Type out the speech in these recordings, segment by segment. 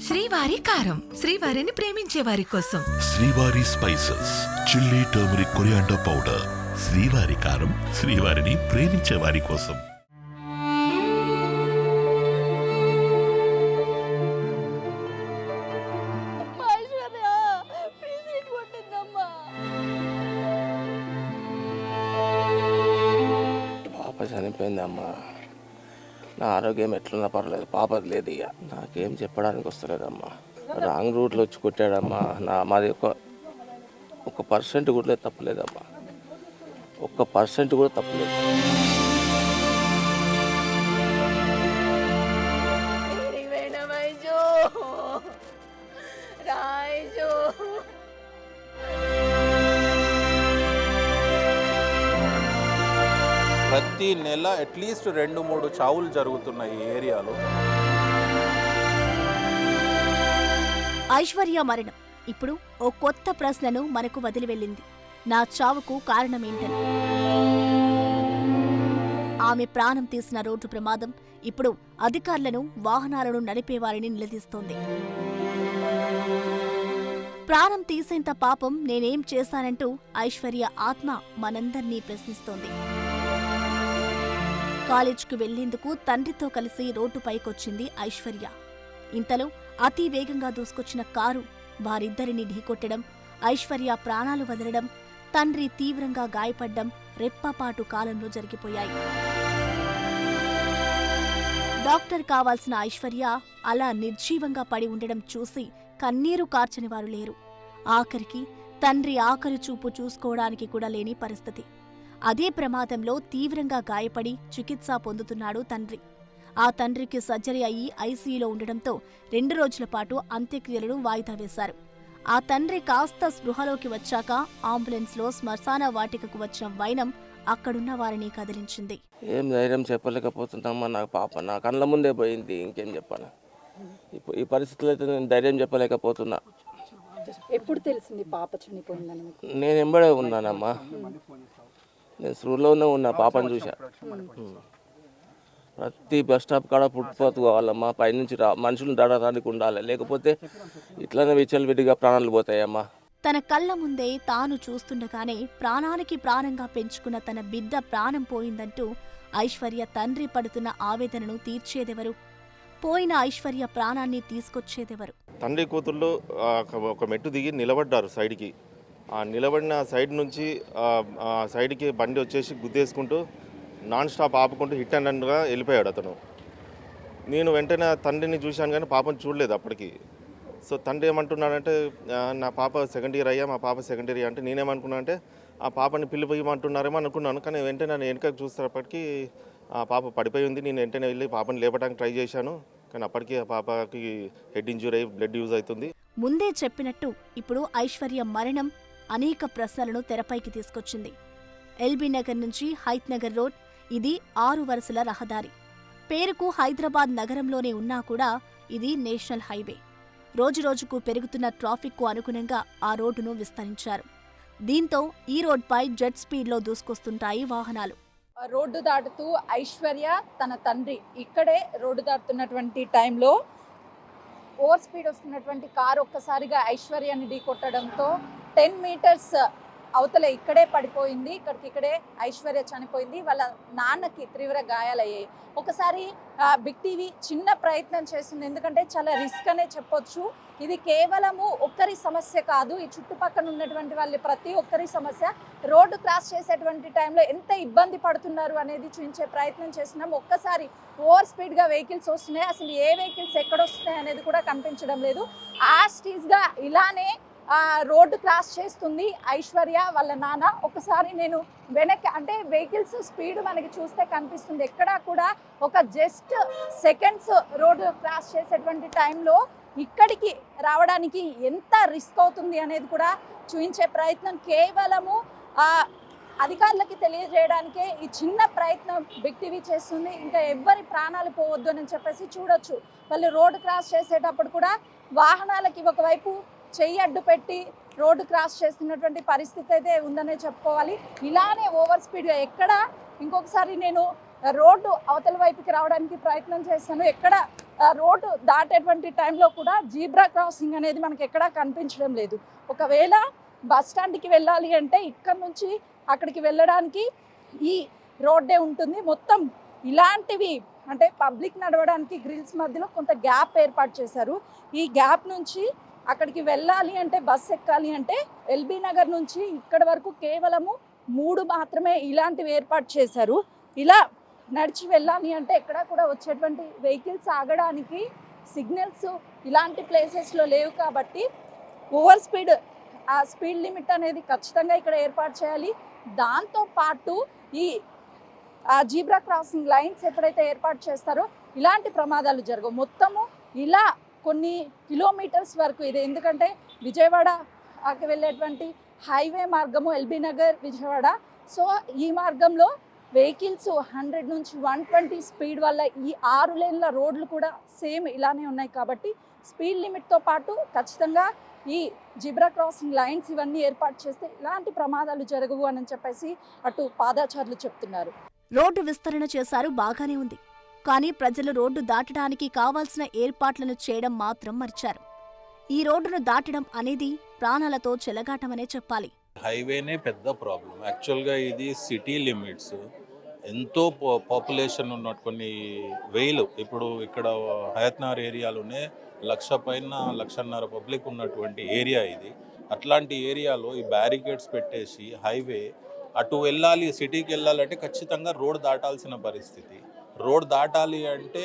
శ్రీవారి కారం, శ్రీవారిని ప్రేమించే వారి కోసం. శ్రీవారి spices, chilli, turmeric, coriander powder. శ్రీవారి కారం, శ్రీవారిని ప్రేమించే వారి కోసం. పాప చనిపోయిందమ్మా. నా ఆరోగ్యం ఎట్లున్నా పర్లేదు, పాపది లేదు. ఇక నాకేం చెప్పడానికి వస్తలేదమ్మా. రాంగ్ రూట్లో వచ్చి కొట్టాడమ్మా. మాది ఒక పర్సెంట్ కూడా తప్పలేదమ్మా, 1% కూడా తప్పలేదు. ప్రతి నెల అట్లీస్ట్ 2-3 చావులు జరుగుతున్నాయి ఈ ఏరియాలో. ఐశ్వర్య మరణం ఇప్పుడు ఓ కొత్త ప్రశ్నను మనకు వదిలి వెళ్ళింది. నా చావుకు కారణమేంటని. ఆమె ప్రాణం తీసిన రోడ్డు ప్రమాదం ఇప్పుడు అధికారులను, వాహనాలను నడిపేవారిని నిలదీస్తోంది. ప్రాణం తీసేంత పాపం నేనేం చేశానంటూ ఐశ్వర్య ఆత్మ మనందర్నీ ప్రశ్నిస్తోంది. కాలేజ్కు వెళ్లేందుకు తండ్రితో కలిసి రోడ్డుపైకొచ్చింది ఐశ్వర్య. ఇంతలో అతి వేగంగా దూసుకొచ్చిన కారు వారిద్దరిని ఢీకొట్టడం, ఐశ్వర్య ప్రాణాలు వదలడం, తండ్రి తీవ్రంగా గాయపడ్డం రెప్పపాటు కాలంలో జరిగిపోయాయి. డాక్టర్ కావాల్సిన ఐశ్వర్య అలా నిర్జీవంగా పడి ఉండడం చూసి కన్నీరు కార్చని వారు లేరు. ఆఖరికి తండ్రి ఆఖరి చూపు చూసుకోవడానికి కూడా లేని పరిస్థితి. అదే ప్రమాదంలో తీవ్రంగా గాయపడి చికిత్స పొందుతున్నాడు తండ్రి. ఆ తండ్రికి సర్జరీ అయ్యి ఐసీయూలో ఉండడంతో 2 రోజుల పాటు అంత్యక్రియలను వాయిదా వేశారు. ఆ తండ్రి కాస్త స్పృహలోకి వచ్చాక అంబులెన్స్లో శ్మశాన వాటికకు వచ్చిన వైనం అక్కడున్న వారిని కదిలించింది. ఏం ధైర్యం చెప్పలేకపోతున్నామ్మా. నాకు పాప నా కళ్ళ ముందే పోయింది. ఇంకేం చెప్పాను. ఈ పరిస్థితుల్లో అయితే నేను ధైర్యం చెప్పలేకపోతున్నా. ఎప్పుడు తెలిసింది పాప చనిపోయిందని? నేను ఎంబడే ఉన్నానమ్మా. నేను స్కూల్లోనే ఉన్నా, పాపను చూసా. ప్రతి బస్ స్టాప్ కాడ పుట్టుపోతు కావాలమ్మా. పైనుంచి మనుషులు దాడటానికి ఉండాలి, లేకపోతే ఇట్లనే విచ్చలవిడిగా ప్రాణాలు పోతాయమ్మా. తన కళ్ళ ముందే తాను చూస్తుండగానే ప్రాణానికి ప్రాణంగా పెంచుకున్న తన బిడ్డ ప్రాణం పోయిందంటూ ఐశ్వర్య తండ్రి పడుతున్న ఆవేదనను తీర్చేదెవరు? పోయిన ఐశ్వర్య ప్రాణాన్ని తీసుకొచ్చేదెవరు? తండ్రి కూతుళ్ళు ఒక మెట్టు దిగి నిలబడ్డారు సైడ్కి. ఆ నిలబడిన సైడ్ నుంచి సైడ్కి బండి వచ్చేసి గుద్దేసుకుంటూ నాన్ స్టాప్ ఆపుకుంటూ హిట్ అండ్ రన్గా వెళ్ళిపోయాడు అతను. నేను వెంటనే తండ్రిని చూశాను కానీ పాపను చూడలేదు అప్పటికి. సో తండ్రి ఏమంటున్నాడంటే, నా పాప 2nd ఇయర్ అయ్యా, మా పాప 2nd ఇయర్ అంటే నేనేమనుకున్నా అంటే ఆ పాపని పిలిపోయమంటున్నారేమో అనుకున్నాను. కానీ వెంటనే నేను వెనకకి చూసేటప్పటికి ఆ పాప పడిపోయి ఉంది. నేను వెంటనే వెళ్ళి పాపని లేపడానికి ట్రై చేశాను, కానీ అప్పటికి ఆ పాపకి హెడ్ ఇంజూరీ అయ్యి బ్లడ్ యూజ్ అవుతుంది. ముందే చెప్పినట్టు ఇప్పుడు ఐశ్వర్య మరణం అనేక ప్రశ్నలను తెరపైకి తీసుకొచ్చింది. ఎల్బీ నగర్ నుంచి హైత్ నగర్ రోడ్, ఇది 6 వరుసల రహదారి. పేరుకు హైదరాబాద్ నగరంలోనే ఉన్నా కూడా ఇది నేషనల్ హైవే. రోజురోజుకు పెరుగుతున్న ట్రాఫిక్కు అనుగుణంగా ఆ రోడ్డును విస్తరించారు. దీంతో ఈ రోడ్పై జెట్ స్పీడ్లో దూసుకొస్తుంటాయి వాహనాలు. రోడ్డు దాటుతూ ఐశ్వర్య తన తండ్రి ఇక్కడే రోడ్డు దాటుతున్నటువంటి టైంలో ఓవర్ స్పీడ్ వస్తున్నటువంటి కారు ఒక్కసారిగా ఐశ్వర్యాన్ని ఢీకొట్టడంతో 10 మీటర్స్ అవతల ఇక్కడే పడిపోయింది. ఇక్కడే ఐశ్వర్య చనిపోయింది. వాళ్ళ నాన్నకి తీవ్ర గాయాలయ్యాయి. ఒకసారి బిగ్ టీవీ చిన్న ప్రయత్నం చేస్తుంది, ఎందుకంటే చాలా రిస్క్ అనే చెప్పొచ్చు. ఇది కేవలము ఒక్కరి సమస్య కాదు, ఈ చుట్టుపక్కల ఉన్నటువంటి వాళ్ళ ప్రతి ఒక్కరి సమస్య. రోడ్డు క్రాస్ చేసేటువంటి టైంలో ఎంత ఇబ్బంది పడుతున్నారు అనేది చూపించే ప్రయత్నం చేస్తున్నాం. ఒక్కసారి ఓవర్ స్పీడ్గా వెహికల్స్ వస్తున్నాయి, అసలు ఏ వెహికల్స్ ఎక్కడొస్తున్నాయి అనేది కూడా కనిపించడం లేదు. యాస్టీస్గా ఇలానే రోడ్డు క్రాస్ చేస్తుంది ఐశ్వర్య వాళ్ళ నాన్న. ఒకసారి నేను వెనక్కి అంటే వెహికల్స్ స్పీడ్ మనకి చూస్తే కనిపిస్తుంది. ఎక్కడా కూడా ఒక జస్ట్ సెకండ్స్ రోడ్డు క్రాస్ చేసేటువంటి టైంలో ఇక్కడికి రావడానికి ఎంత రిస్క్ అవుతుంది అనేది కూడా చూపించే ప్రయత్నం కేవలము అధికారులకి తెలియజేయడానికే ఈ చిన్న ప్రయత్నం బిగ్ టీవీ చేస్తుంది. ఇంకా ఎవ్వరి ప్రాణాలు పోవద్దు అని చెప్పేసి చూడొచ్చు. వాళ్ళు రోడ్డు క్రాస్ చేసేటప్పుడు కూడా వాహనాలకి ఒకవైపు చెయ్యి అడ్డు పెట్టి రోడ్డు క్రాస్ చేస్తున్నటువంటి పరిస్థితి అయితే ఉందనే చెప్పుకోవాలి. ఇలానే ఓవర్ స్పీడ్గా ఇంకొకసారి నేను రోడ్డు అవతల వైపుకి రావడానికి ప్రయత్నం చేశాను. ఎక్కడ రోడ్డు దాటేటువంటి టైంలో కూడా జీబ్రా క్రాసింగ్ అనేది మనకి ఎక్కడా కనిపించడం లేదు. ఒకవేళ బస్ స్టాండ్కి వెళ్ళాలి అంటే ఇక్కడ నుంచి అక్కడికి వెళ్ళడానికి ఈ రోడ్డే ఉంటుంది. మొత్తం ఇలాంటివి అంటే పబ్లిక్ నడవడానికి గ్రిల్స్ మధ్యలో కొంత గ్యాప్ ఏర్పాటు చేశారు. ఈ గ్యాప్ నుంచి అక్కడికి వెళ్ళాలి అంటే బస్ ఎక్కాలి అంటే ఎల్బీ నగర్ నుంచి ఇక్కడ వరకు కేవలము 3 మాత్రమే ఇలాంటివి ఏర్పాటు చేశారు. ఇలా నడిచి వెళ్ళాలి అంటే ఎక్కడ కూడా వచ్చేటువంటి వెహికల్స్ ఆగడానికి సిగ్నల్స్ ఇలాంటి ప్లేసెస్లో లేవు కాబట్టి ఓవర్ స్పీడ్ ఆ స్పీడ్ లిమిట్ అనేది ఖచ్చితంగా ఇక్కడ ఏర్పాటు చేయాలి. దాంతోపాటు ఈ జీబ్రా క్రాసింగ్ లైన్స్ ఎప్పుడైతే ఏర్పాటు చేస్తారో ఇలాంటి ప్రమాదాలు జరగవు. మొత్తము ఇలా కొన్ని కిలోమీటర్స్ వరకు ఇది, ఎందుకంటే విజయవాడకి వెళ్ళేటువంటి హైవే మార్గము ఎల్బీ నగర్ విజయవాడ. సో ఈ మార్గంలో వెహికల్స్ 100 నుంచి 120 స్పీడ్ వల్ల ఈ 6 లేన్ల రోడ్లు కూడా సేమ్ ఇలానే ఉన్నాయి కాబట్టి స్పీడ్ లిమిట్తో పాటు ఖచ్చితంగా ఈ జిబ్రా క్రాసింగ్ లైన్స్ ఇవన్నీ ఏర్పాటు చేస్తే ఇలాంటి ప్రమాదాలు జరగవు అని చెప్పేసి అటు పాదాచారులు చెప్తున్నారు. రోడ్డు విస్తరణ చేశారు, బాగానే ఉంది. కానీ ప్రజలు రోడ్డు దాటడానికి కావాల్సిన ఏర్పాట్లను చేయడం మాత్రం మర్చారు. ఈ రోడ్డును దాటడం అనేది ప్రాణాలతో చెలగాటమనే చెప్పాలి. హైవేనే పెద్ద ప్రాబ్లం. యాక్చువల్గా ఇది సిటీ లిమిట్స్, ఎంతో పాపులేషన్ ఉన్న కొన్ని వేలు, ఇప్పుడు ఇక్కడ హయత్నగర్ ఏరియాలోనే 1,00,000 పైన 1,50,000 పబ్లిక్ ఉన్నటువంటి ఏరియా ఇది. అట్లాంటి ఏరియాలో ఈ బ్యారికేడ్స్ పెట్టేసి హైవే అటు వెళ్ళాలి, సిటీకి వెళ్ళాలంటే ఖచ్చితంగా రోడ్ దాటాల్సిన పరిస్థితి. రోడ్ దాటాలి అంటే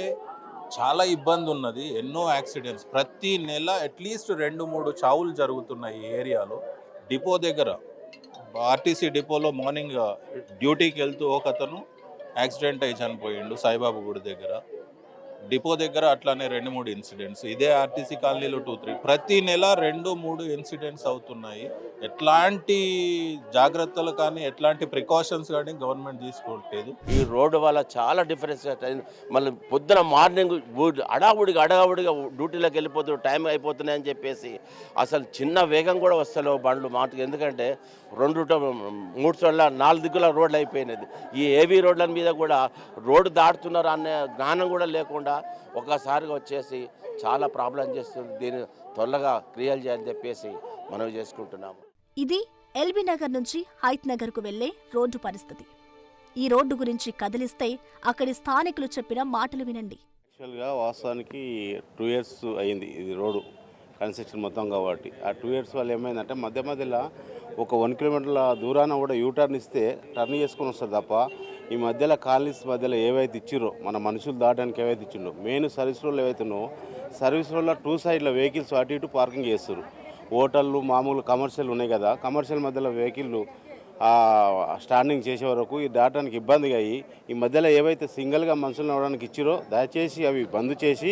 చాలా ఇబ్బంది ఉన్నది. ఎన్నో యాక్సిడెంట్స్ ప్రతి నెల అట్లీస్ట్ 2-3 చావులు జరుగుతున్నాయి ఈ ఏరియాలో. డిపో దగ్గర ఆర్టీసీ డిపోలో మార్నింగ్ డ్యూటీకి వెళ్తూ ఒక అతను యాక్సిడెంట్ అయి చనిపోయిండు సాయిబాబు గుడి దగ్గర. డిపో దగ్గర అట్లానే 2-3 ఇన్సిడెంట్స్. ఇదే ఆర్టీసీ కాలనీలో 2-3 ప్రతి నెల 2-3 ఇన్సిడెంట్స్ అవుతున్నాయి. ఎట్లాంటి జాగ్రత్తలు కానీ ఎట్లాంటి ప్రికాషన్స్ కానీ గవర్నమెంట్ తీసుకోవట్లేదు. ఈ రోడ్డు వల్ల చాలా డిఫరెన్స్ అయింది. మళ్ళీ పొద్దున మార్నింగ్ అడావుడిగా డ్యూటీలోకి వెళ్ళిపోతూ టైం అయిపోతున్నాయని చెప్పేసి అసలు చిన్న వేగం కూడా వస్తలేవు బండ్లు మాటకు. ఎందుకంటే 2-3 చోట్ల 4 దిక్కుల రోడ్లు అయిపోయినది. ఈ ఏవీ రోడ్ల మీద కూడా రోడ్డు దాటుతున్నారు అనే జ్ఞానం కూడా లేకుండా ఒక్కసారిగా వచ్చేసి చాలా ప్రాబ్లం చేస్తుంది. దీన్ని త్వరగా క్లియర్ చేయాలని చెప్పేసి మనం చేసుకుంటున్నాము. ఇది ఎల్బీ నగర్ నుంచి హైత్ నగర్కు వెళ్లే రోడ్డు పరిస్థితి. ఈ రోడ్డు గురించి కదిలిస్తే అక్కడి స్థానికులు చెప్పిన మాటలు వినండి. యాక్చువల్గా వాస్తవానికి 2 years అయింది ఇది రోడ్డు కన్స్ట్రక్షన్ మొత్తం కాబట్టి. ఆ 2 years వల్ల ఏమైందంటే మధ్యలో ఒక 1 kilometer దూరాన కూడా యూటర్న్ ఇస్తే టర్న్ చేసుకొని వస్తారు తప్ప ఈ మధ్యలో కాలనీస్ మధ్యలో ఏవైతే ఇచ్చిరో మన మనుషులు దాటడానికి ఏవైతే ఇచ్చిండో మెయిన్ సర్వీస్ రోడ్లు ఏవైతున్నాయో సర్వీస్ రోడ్లో 2 sides వెహికల్స్ అటు ఇటు పార్కింగ్ చేస్తారు. హోటళ్ళు మామూలు కమర్షియల్ ఉన్నాయి కదా, కమర్షియల్ మధ్యలో వెహికల్ స్టాండింగ్ చేసే వరకు ఈ దాటానికి ఇబ్బందిగా అయ్యి ఈ మధ్యలో ఏవైతే సింగిల్గా మనుషులు నడవడానికి ఇచ్చిరో దయచేసి అవి బంద్ చేసి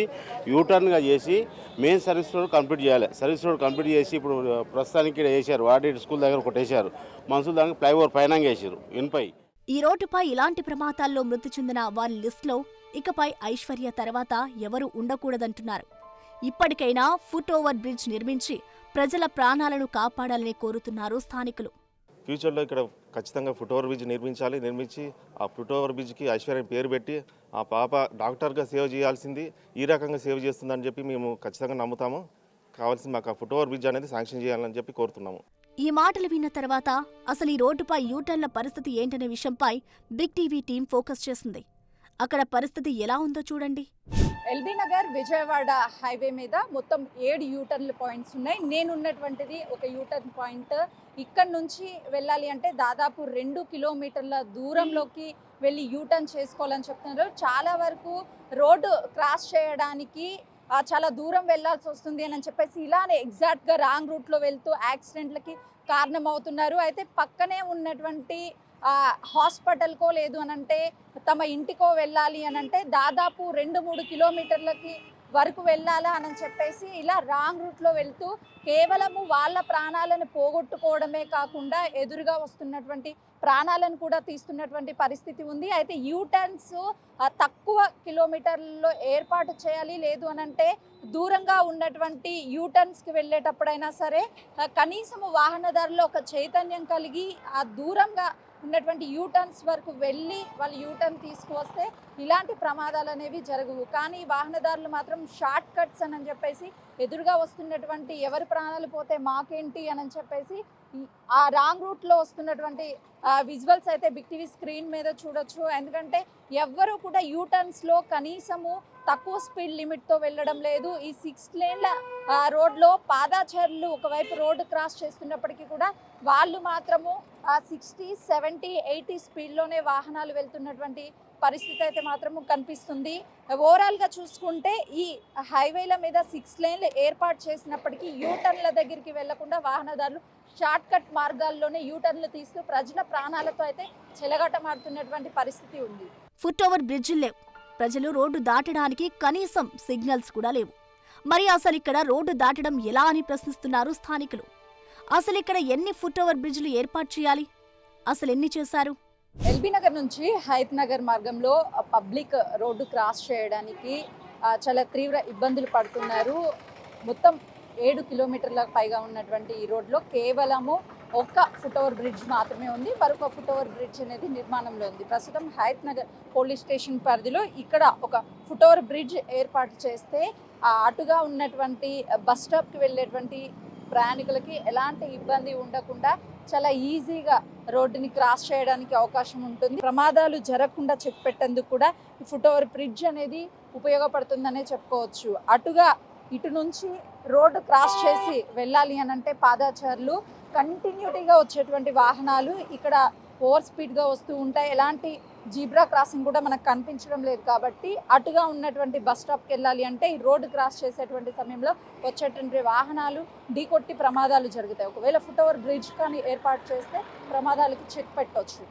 యూటర్న్గా చేసి మెయిన్ సర్వీస్ రోడ్ కంప్లీట్ చేయాలి. సర్వీస్ రోడ్ కంప్లీట్ చేసి ఇప్పుడు ప్రస్తుతానికి ఇక్కడ వేసారు, వాడి స్కూల్ దగ్గర ఒకటి వేసారు, మనుషులు దానికి ఫ్లైఓవర్ పైన వేసారు ఇన్పై. ఈ రోడ్డుపై ఇలాంటి ప్రమాదాల్లో మృతి చెందిన వారి లిస్టులో ఇకపై ఐశ్వర్య తర్వాత ఎవరూ ఉండకూడదంటున్నారు. ఇప్పటికైనా ఫుట్ ఓవర్ బ్రిడ్జ్ నిర్మించి ప్రజల ప్రాణాలను కాపాడాలని కోరుతున్నారు స్థానికులు. ఫ్యూచర్లో ఇక్కడ ఖచ్చితంగా ఫుట్ ఓవర్ బ్రిడ్జ్ నిర్మించి ఆ ఫుట్ ఓవర్ బ్రిడ్జ్కి ఐశ్వర్య పేరు పెట్టి ఆ పాప డాక్టర్గా సేవ్ చేయాల్సింది ఈ రకంగా సేవ్ చేస్తుందని చెప్పి మేము ఖచ్చితంగా నమ్ముతాము. కావాల్సింది మాకు ఆ ఫుట్ ఓవర్ బ్రిడ్జ్ అనేది శాంక్షన్ చేయాలని చెప్పి కోరుతున్నాము. ఈ మాటలు విన్న తర్వాత అసలు ఈ రోడ్డుపై యూటర్న్ల పరిస్థితి ఏంటనే విషయంపై బిగ్ టీవీ టీం ఫోకస్ చేసింది. అక్కడ పరిస్థితి ఎలా ఉందో చూడండి. ఎల్బీ నగర్ విజయవాడ హైవే మీద మొత్తం 7 యూటర్న్ పాయింట్స్ ఉన్నాయి. నేనున్నటువంటిది ఒక యూటర్న్ పాయింట్. ఇక్కడ నుంచి వెళ్ళాలి అంటే దాదాపు 2 kilometers దూరంలోకి వెళ్ళి యూటర్న్ చేసుకోవాలని చెప్తున్నారు. చాలా వరకు రోడ్డు క్రాస్ చేయడానికి చాలా దూరం వెళ్లాల్సి వస్తుంది అని చెప్పేసి ఇలానే ఎగ్జాక్ట్గా రాంగ్ రూట్లో వెళ్తూ యాక్సిడెంట్లకి కారణమవుతున్నారు. అయితే పక్కనే ఉన్నటువంటి హాస్పిటల్కో లేదు అనంటే తమ ఇంటికో వెళ్ళాలి అనంటే దాదాపు 2-3 kilometers వరకు వెళ్ళాలా అని చెప్పేసి ఇలా రాంగ్ రూట్లో వెళ్తూ కేవలము వాళ్ళ ప్రాణాలను పోగొట్టుకోవడమే కాకుండా ఎదురుగా వస్తున్నటువంటి ప్రాణాలను కూడా తీస్తున్నటువంటి పరిస్థితి ఉంది. అయితే యూటర్న్స్ తక్కువ కిలోమీటర్లలో ఏర్పాటు చేయాలి, లేదు అనంటే దూరంగా ఉన్నటువంటి యూటర్న్స్కి వెళ్ళేటప్పుడైనా సరే కనీసము వాహనదారులు ఒక చైతన్యం కలిగి ఆ దూరంగా ఉన్నటువంటి యూటర్న్స్ వరకు వెళ్ళి వాళ్ళు యూటర్న్ తీసుకువస్తే ఇలాంటి ప్రమాదాలు అనేవి జరగవు. కానీ వాహనదారులు మాత్రం షార్ట్ కట్స్ అని చెప్పేసి ఎదురుగా వస్తున్నటువంటి ఎవరి ప్రాణాలు పోతే మాకేంటి అని చెప్పేసి ఆ రాంగ్ రూట్లో వస్తున్నటువంటి విజువల్స్ అయితే బిగ్ టీవీ స్క్రీన్ మీద చూడొచ్చు. ఎందుకంటే ఎవ్వరూ కూడా యూటర్న్స్లో కనీసము తక్కువ స్పీడ్ లిమిట్తో వెళ్ళడం లేదు. ఈ 6 లేన్ల రోడ్లో పాదాచారులు ఒకవైపు రోడ్డు క్రాస్ చేస్తున్నప్పటికీ కూడా వాళ్ళు మాత్రము 60, 70, 80 స్పీడ్లోనే వాహనాలు వెళ్తున్నటువంటి పరిస్థితి అయితే మాత్రము కనిపిస్తుంది. ఓవరాల్గా చూసుకుంటే ఈ హైవేల మీద 6 లేన్లు ఏర్పాటు చేసినప్పటికీ యూటర్న్ల దగ్గరికి వెళ్లకుండా వాహనదారులు షార్ట్ కట్ మార్గాల్లోనే యూటర్న్లు తీస్తూ ప్రజల ప్రాణాలతో అయితే చెలగాటమాడుతున్నటువంటి పరిస్థితి ఉంది. ఫుట్ ఓవర్ బ్రిడ్జిలు లేవు. ప్రజలు రోడ్డు దాటడానికి కనీసం సిగ్నల్స్ కూడా లేవు. మరి అసలు ఇక్కడ రోడ్డు దాటడం ఎలా అని ప్రశ్నిస్తున్నారు స్థానికులు. అసలు ఇక్కడ ఎన్ని ఫుట్ ఓవర్ బ్రిడ్జిలు ఏర్పాటు చేయాలి, అసలు ఎన్ని చేశారు? ఎల్బీ నగర్ నుంచి హయత్ నగర్ మార్గంలో పబ్లిక్ రోడ్డు క్రాస్ చేయడానికి చాలా తీవ్ర ఇబ్బందులు పడుతున్నారు. మొత్తం 7 కిలోమీటర్లకు పైగా ఉన్నటువంటి ఈ రోడ్లో కేవలము ఒక్క ఫుట్ ఓవర్ బ్రిడ్జ్ మాత్రమే ఉంది. మరొక ఫుట్ ఓవర్ బ్రిడ్జ్ అనేది నిర్మాణంలో ఉంది. ప్రస్తుతం హయత్ నగర్ పోలీస్ స్టేషన్ పరిధిలో ఇక్కడ ఒక ఫుట్ ఓవర్ బ్రిడ్జ్ ఏర్పాటు చేస్తే అటుగా ఉన్నటువంటి బస్ స్టాప్కి వెళ్ళేటువంటి ప్రయాణికులకి ఎలాంటి ఇబ్బంది ఉండకుండా చాలా ఈజీగా రోడ్డుని క్రాస్ చేయడానికి అవకాశం ఉంటుంది. ప్రమాదాలు జరగకుండా చెక్ పెట్టేందుకు కూడా ఈ ఫుట్ ఓవర్ బ్రిడ్జ్ అనేది ఉపయోగపడుతుందనే చెప్పుకోవచ్చు. అటుగా ఇటు నుంచి రోడ్డు క్రాస్ చేసి వెళ్ళాలి అని అంటే పాదాచారులు కంటిన్యూటీగా వచ్చేటువంటి వాహనాలు ఇక్కడ ఓవర్ స్పీడ్గా వస్తూ ఉంటాయి. ఎలాంటి జీబ్రా క్రాసింగ్ కూడా మనకు కనిపించడం లేదు. కాబట్టి అటుగా ఉన్నటువంటి బస్ స్టాప్కి వెళ్ళాలి అంటే ఈ రోడ్డు క్రాస్ చేసేటువంటి సమయంలో వచ్చేటువంటి వాహనాలు ఢీకొట్టి ప్రమాదాలు జరుగుతాయి. ఒకవేళ ఫుట్ ఓవర్ బ్రిడ్జ్ కానీ ఏర్పాటు చేస్తే ప్రమాదాలకి చెక్ పెట్టవచ్చు.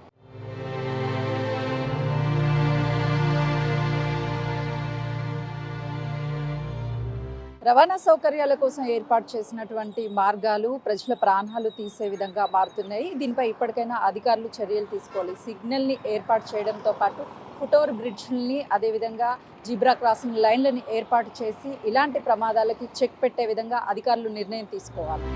రవాణా సౌకర్యాల కోసం ఏర్పాటు చేసినటువంటి మార్గాలు ప్రజల ప్రాణాలు తీసే విధంగా మారుతున్నాయి. దీనిపై ఇప్పటికైనా అధికారులు చర్యలు తీసుకోవాలి. సిగ్నల్ని ఏర్పాటు చేయడంతో పాటు ఫుట్ ఓవర్ బ్రిడ్జ్ని, అదేవిధంగా జీబ్రా క్రాసింగ్ లైన్లని ఏర్పాటు చేసి ఇలాంటి ప్రమాదాలకి చెక్ పెట్టే విధంగా అధికారులు నిర్ణయం తీసుకోవాలి.